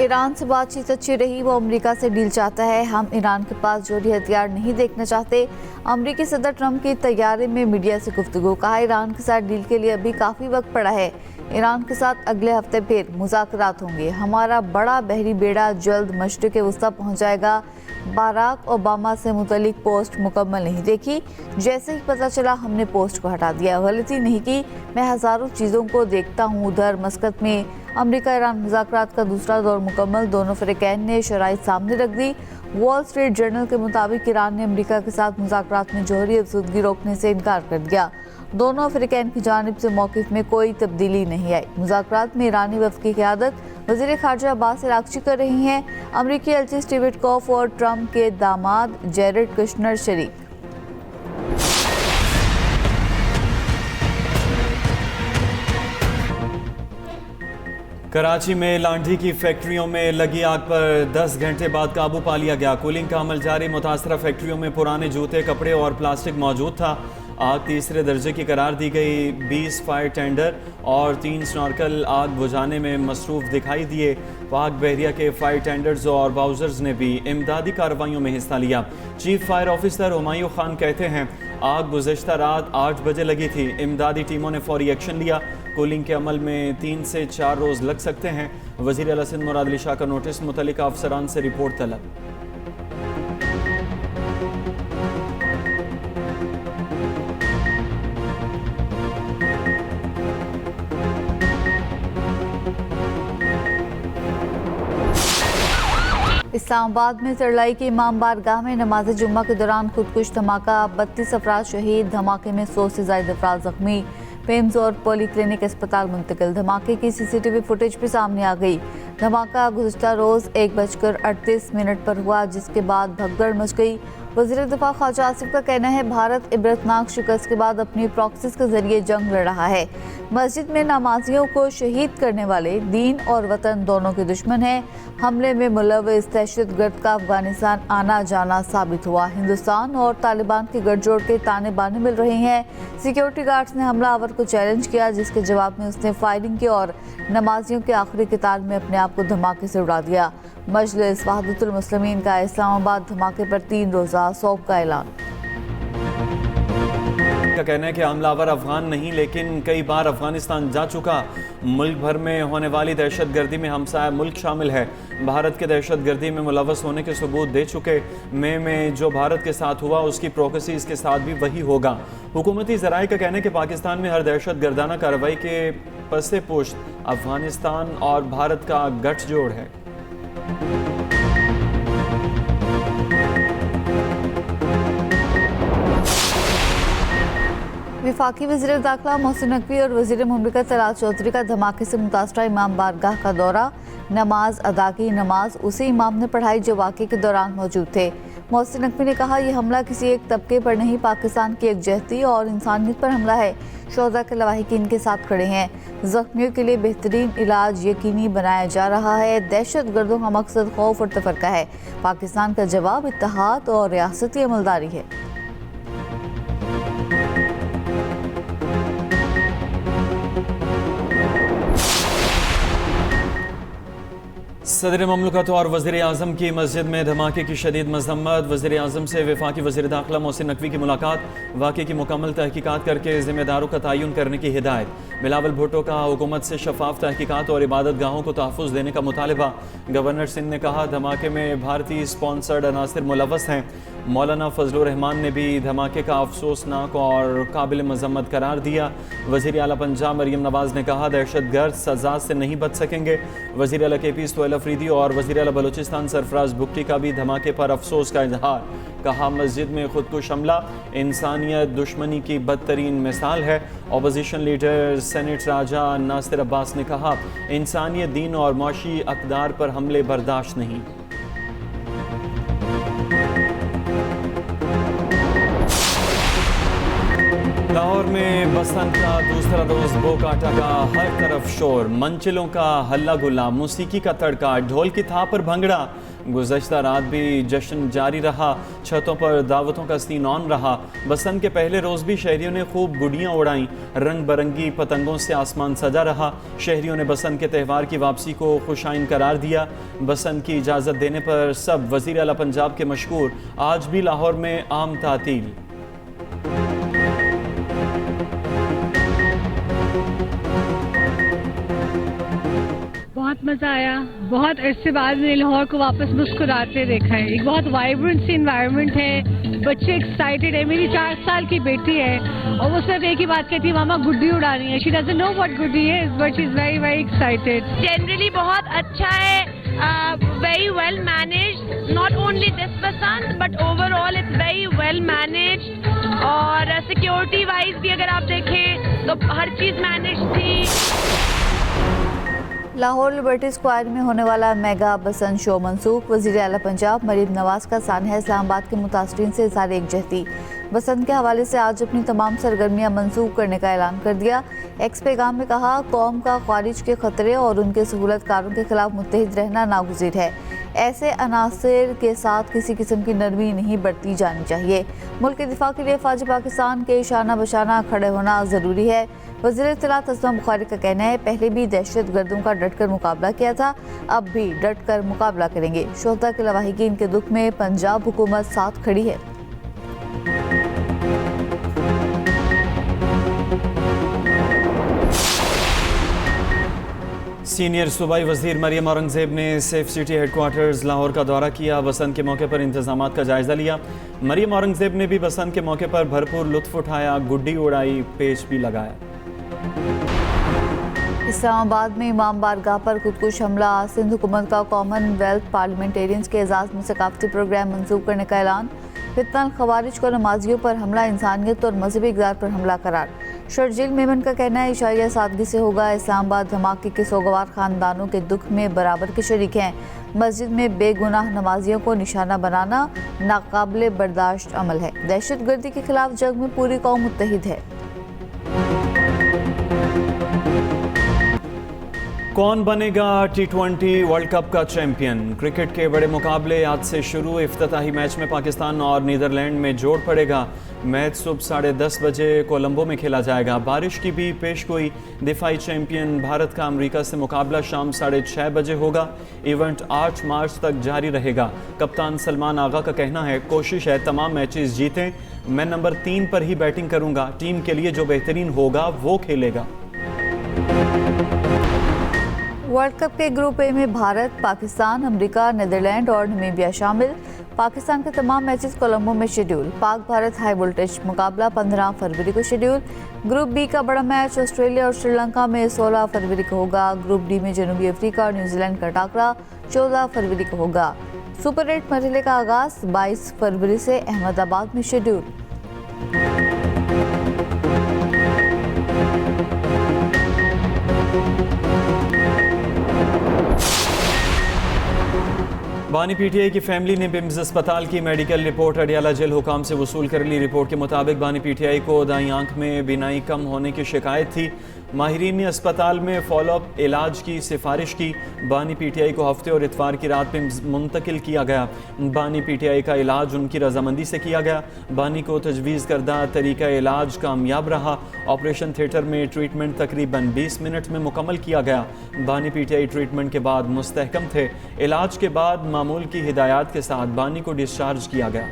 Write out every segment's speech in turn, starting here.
Iran से बातचीत अच्छी रही, वो अमेरिका से डील चाहता है। हम ईरान के पास जोहरी हथियार नहीं देखना चाहते। अमेरिकी सदर ट्रंप की तैयारी में मीडिया से गुफ्तगू। कहा, ईरान के साथ डील के लिए अभी काफ़ी वक्त पड़ा है। ईरान के साथ अगले हफ्ते फिर मुज़ाकरात होंगे। हमारा बड़ा बहरी बेड़ा जल्द मशरिक़ वस्ता पहुँच जाएगा। बाराक ओबामा से मुतलिक पोस्ट मुकम्मल नहीं देखी, जैसे ही पता चला हमने पोस्ट को हटा दिया। गलती नहीं की, मैं हज़ारों चीज़ों को देखता हूँ। उधर मस्कत में अमेरिका ईरान मुज़ाकरात का दूसरा दौर मुकम्मल, दोनों फ़रीक़ैन ने शराइत सामने रख दी। वॉल स्ट्रीट जर्नल के मुताबिक ईरान ने अमेरिका के साथ मुज़ाकरात में जौहरी अफसुदगी रोकने से इनकार कर दिया। दोनों फ़रीक़ैन की जानिब से मौक़िफ़ में कोई तब्दीली नहीं आई। मुज़ाकरात में ईरानी वफ़द की क़यादत वज़ीर ख़ारजा अब्बास अराग़ची कर रही हैं। अमरीकी एलची स्टीव विटकॉफ़ और ट्रंप के दामाद जेरेड कुशनर शरीक। कराची में लांडी की फैक्ट्रियों में लगी आग पर 10 घंटे बाद काबू पा लिया गया। कूलिंग का अमल जारी। मुतासरा फैक्ट्रियों में पुराने जूते, कपड़े और प्लास्टिक मौजूद था। आग तीसरे दर्जे की करार दी गई। 20 फायर टेंडर और 3 स्नॉर्कल आग बुझाने में मसरूफ दिखाई दिए। पाक बहरिया के फायर टेंडर्स और बाउजर्स ने भी इमदादी कार्रवाइयों में हिस्सा लिया। Chief fire officer Humayun Khan कहते हैं, आग गुज़श्ता रात 8 बजे लगी थी। इमदादी टीमों ने फौरी एक्शन लिया। कूलिंग के अमल में 3 से 4 रोज़ लग सकते हैं। वज़ीर आला सिंध मुराद अली शाह का नोटिस, मुतल्लिका अफसरान से रिपोर्ट तलब। इस्लामाबाद में सरलाई की इमाम बारगाह में नमाज जुम्मा के दौरान खुदकुश धमाका, 32 अफराद शहीद। धमाके में 100 से ज़ायद अफराद जख्मी। पेम्स और पॉली क्लिनिक अस्पताल मुंतकिल। धमाके की CCTV फुटेज भी सामने आ गई। धमाका गुज़श्ता रोज़ 1:38 पर हुआ, जिसके बाद भगदड़ मच गई। वज़ीर दिफा ख्वाजा आसिफ का कहना है, भारत इबरतनाक शिकस्त के बाद अपनी प्रॉक्सिस के जरिए जंग लड़ रहा है। मस्जिद में नमाजियों को शहीद करने वाले दीन और वतन दोनों के दुश्मन हैं। हमले में मुलव्वस दहशतगर्द का अफगानिस्तान आना जाना साबित हुआ। हिंदुस्तान और तालिबान के गठजोड़ के ताने बाने मिल रहे हैं। सिक्योरिटी गार्ड्स ने हमलावर को चैलेंज किया, जिसके जवाब में उसने फायरिंग की और नमाजियों के आखिरी कतार में अपने आप को धमाके से उड़ा दिया। मजलिस वहदतुल मुस्लिमीन का इस्लामाबाद धमाके पर 3 रोज़ा सौंप का ऐलान। का कहना है कि हमलावर अफगान नहीं, लेकिन कई बार अफगानिस्तान जा चुका। मुल्क भर में होने वाली दहशतगर्दी में हमसाया मुल्क शामिल है। भारत के दहशतगर्दी में मुलव्वस होने के सबूत दे चुके। मई में जो भारत के साथ हुआ, उसकी प्रोक्सी इसके साथ भी वही होगा। हुकूमती ज़राए का कहना है कि पाकिस्तान में हर दहशतगर्दाना कार्रवाई के पसे पुष्ट अफगानिस्तान और भारत का गठजोड़ है। वफाकी वज़ीर दाखिला मोहसिन नकवी और वज़ीर मुमलिकत तलाल चौधरी का धमाके से मुतासरा इमाम बारगाह का दौरा। नमाज अदा की। नमाज उसी इमाम ने पढ़ाई जो वाक़े के दौरान मौजूद थे। मोहसिन नकवी ने कहा, यह हमला किसी एक तबके पर नहीं, पाकिस्तान की यकजहती और इंसानियत पर हमला है। शोहदा के लवाहिकीन के साथ खड़े हैं। जख्मियों के लिए बेहतरीन इलाज यकीनी बनाया जा रहा है। दहशतगर्दों का मकसद खौफ और तफरका है। पाकिस्तान का जवाब इत्तेहाद और रियासती अमलदारी है। सदर ममलकत और वज़ीर आज़म की मस्जिद में धमाके की शदीद मज़म्मत। वज़ीर आज़म से वफाकी वज़ीर दाखिला मोहसिन नकवी की मुलाकात। वाक़े की मुकम्मल तहकीकात करके ज़िम्मेदारों का तयन करने की हिदायत। बिलावल भुट्टो का हुकूमत से शफाफ तहकीकात और इबादत गाहों को तहफ़्फ़ुज़ देने का मुतालबा। गवर्नर सिंध ने कहा, धमाके में भारतीय स्पॉन्सर्ड अनासिर मुलव्वस हैं। मौलाना फजलुर रहमान ने भी धमाके का अफसोसनाक और काबिल मज़म्मत करार दिया। वज़ीर आला पंजाब मरीम नवाज़ ने कहा, दहशतगर्द सज़ा से नहीं बच सकेंगे। वज़ीर आला KP सोहेल अफरीदी और वज़ीर आला बलूचिस्तान सरफराज भुट्टी का भी धमाके पर अफसोस का इजहार। कहा, मस्जिद में खुदकुश हमला इंसानियत दुश्मनी की बदतरीन मिसाल है। अपोजिशन लीडर सेनेट राजा नासिर अब्बास ने कहा, इंसानियत, दीन और माशी अक़दार पर हमले बर्दाश्त नहीं। लाहौर में बसंत का दूसरा रोज बोकाटा का हर तरफ शोर, मंजिलों का हल्ला गुल्ला, मौसीकी का तड़का, ढोल की थाप पर भंगड़ा। गुज़श्ता रात भी जश्न जारी रहा, छतों पर दावतों का सीन ऑन रहा। बसंत के पहले रोज भी शहरियों ने खूब गुड़ियाँ उड़ाईं, रंग बरंगी पतंगों से आसमान सजा रहा। शहरियों ने बसंत के त्यौहार की वापसी को खुशाइन करार दिया। बसंत की इजाज़त देने पर सब वज़ीर आला पंजाब के मशकूर, आज भी लाहौर में आम तातील। बहुत मज़ा आया। बहुत अरसे बाद मैंने लाहौर को वापस मुस्कुराते देखा है। एक बहुत वाइब्रेंट सी इन्वायरमेंट है, बच्चे एक्साइटेड है। मेरी 4 साल की बेटी है और वो सिर्फ एक ही बात कहती है, मामा गुड्डी उड़ानी है। She doesn't know what Guddi is but she is very very excited. Generally बहुत अच्छा है, very well managed, not only this Basant but overall it's very well managed. और सिक्योरिटी वाइज भी अगर आप देखें तो हर चीज़ मैनेज थी। लाहौर लिबर्टी स्क्वायर में होने वाला मेगा बसंत शो मनसूख। वज़ीर आला पंजाब मरीम नवाज का सानिया इस्लामाबाद के मुतासरीन से इज़हार एकजहती। बसंत के हवाले से आज अपनी तमाम सरगर्मियाँ मनसूख करने का ऐलान कर दिया। एक्स पैगाम में कहा, कौम का ख़ारिज के ख़तरे और उनके सहूलतकारों के खिलाफ मुत्तहिद रहना नागुज़ीर है। ऐसे अनासर के साथ किसी किस्म की नरमी नहीं बरती जानी चाहिए। मुल्क के दिफा के लिए फ़ौज पाकिस्तान के शाना बशाना खड़े होना ज़रूरी है। वज़ीर इत्तलात असमा बुखारी का कहना है, पहले भी दहशत गर्दों का डट कर मुकाबला किया था, अब भी डट कर मुकाबला करेंगे। शोहदा के लवाहिकीन के दुख में पंजाब हुकूमत साथ खड़ी है। सीनियर सूबाई वज़ीर मरियम औरंगज़ेब ने सेफ सिटी हेडक्वार्टर्स लाहौर का दौरा किया। बसंत के मौके पर इंतजामात का जायज़ा लिया। मरियम औरंगज़ेब ने भी बसंत के मौके पर भरपूर लुत्फ़ उठाया, गुड्डी उड़ाई, पेच भी लगाया। इस्लामाबाद में इमाम बारगाह पर खुदकुश हमला। सिंध हुकूमत का कॉमनवेल्थ पार्लियामेंटेरियंस के एजाज़ में सकाफती प्रोग्राम मंसूख करने का ऐलान। फितनल खवारिज को नमाजियों पर हमला इंसानियत और मजहबी इक़दार पर हमला करार। शर्जील मेमन का कहना है, इशाइया सादगी से होगा। इस्लामाबाद धमाके के सोगवार खानदानों के दुख में बराबर के शरीक हैं। मस्जिद में बेगुनाह नमाजियों को निशाना बनाना नाकाबिले बर्दाश्त अमल है। दहशत गर्दी के खिलाफ जंग में पूरी कौम मुत्तहिद है। कौन बनेगा T20 वर्ल्ड कप का चैंपियन? क्रिकेट के बड़े मुकाबले आज से शुरू। इफ्तिताही मैच में पाकिस्तान और नीदरलैंड में जोड़ पड़ेगा। मैच सुबह 10:30 बजे कोलंबो में खेला जाएगा। बारिश की भी पेशगोई। दिफाई चैंपियन भारत का अमेरिका से मुकाबला शाम 6:30 बजे होगा। इवेंट 8 मार्च तक जारी रहेगा। कप्तान सलमान आगा का कहना है, कोशिश है तमाम मैचेस जीतें। मैं नंबर 3 पर ही बैटिंग करूंगा। टीम के लिए जो बेहतरीन होगा वो खेलेगा। वर्ल्ड कप के ग्रुप ए में भारत, पाकिस्तान, अमेरिका, नीदरलैंड और नामीबिया शामिल। पाकिस्तान के तमाम मैचेस कोलंबो में schedule. Pak Bharat high voltage मुकाबला 15 फरवरी को शेड्यूल। ग्रुप बी का बड़ा मैच ऑस्ट्रेलिया और श्रीलंका में 16 फरवरी को होगा। ग्रुप डी में जनूबी अफ्रीका और न्यूजीलैंड का टाकरा 14 फरवरी को होगा। सुपर 8 मरहले का आगाज 22 फरवरी से अहमदाबाद में शेड्यूल। बानी पीटीआई की फैमिली ने बिम्स अस्पताल की मेडिकल रिपोर्ट अडियाला जेल हुकाम से वसूल कर ली। रिपोर्ट के मुताबिक बानी पीटीआई को दाईं आंख में बीनाई कम होने की शिकायत थी। माहिरीन ने अस्पताल में फॉलोअप इलाज की सिफारिश की। बानी पीटीआई को हफ्ते और इतवार की रात में मुंतकिल किया गया। बानी पीटीआई का इलाज उनकी रजामंदी से किया गया। बानी को तजवीज़ करदा तरीका इलाज कामयाब रहा। ऑपरेशन थिएटर में ट्रीटमेंट तकरीबन 20 मिनट में मुकम्मल किया गया। बानी पीटीआई ट्रीटमेंट के बाद मुस्तहकम थे। इलाज के बाद मामूल की हिदायत के साथ बानी को डिस्चार्ज किया गया।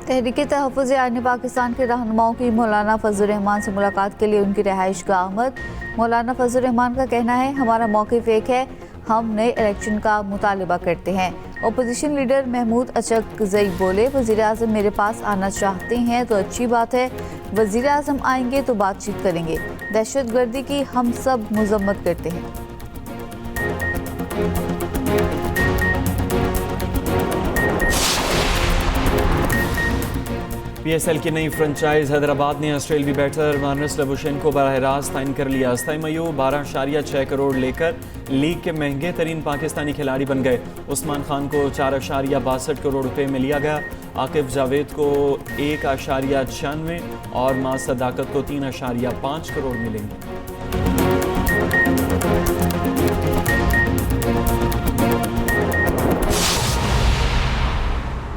तहरीक तहफ़्फ़ुज़ आईन पाकिस्तान के रहनुमाओं की मौलाना फजल रहमान से मुलाकात के लिए उनकी रिहाइश का आमद। मौलाना फजल रहमान का कहना है, हमारा मौक़िफ़ एक है, हम नए इलेक्शन का मुतालबा करते हैं। ओपोजिशन लीडर महमूद अचकज़ई बोले, वज़ीर आज़म मेरे पास आना चाहते हैं तो अच्छी बात है, वज़ीर आज़म आएंगे तो बातचीत करेंगे। दहशत गर्दी की हम सब मज़म्मत करते हैं। पीएसएल की नई फ्रेंचाइज हैदराबाद ने ऑस्ट्रेलियावी बैटर मार्नस लाबुशेंको को बराह रास्त साइन कर लिया। तैमय्यू 12.6 करोड़ लेकर लीग के महंगे तरीन पाकिस्तानी खिलाड़ी बन गए। उस्मान खान को 4.62 करोड़ रुपए में लिया गया। आकिब जावेद को 1.96 और मां सदाकत को 3.5 करोड़ मिलेंगे।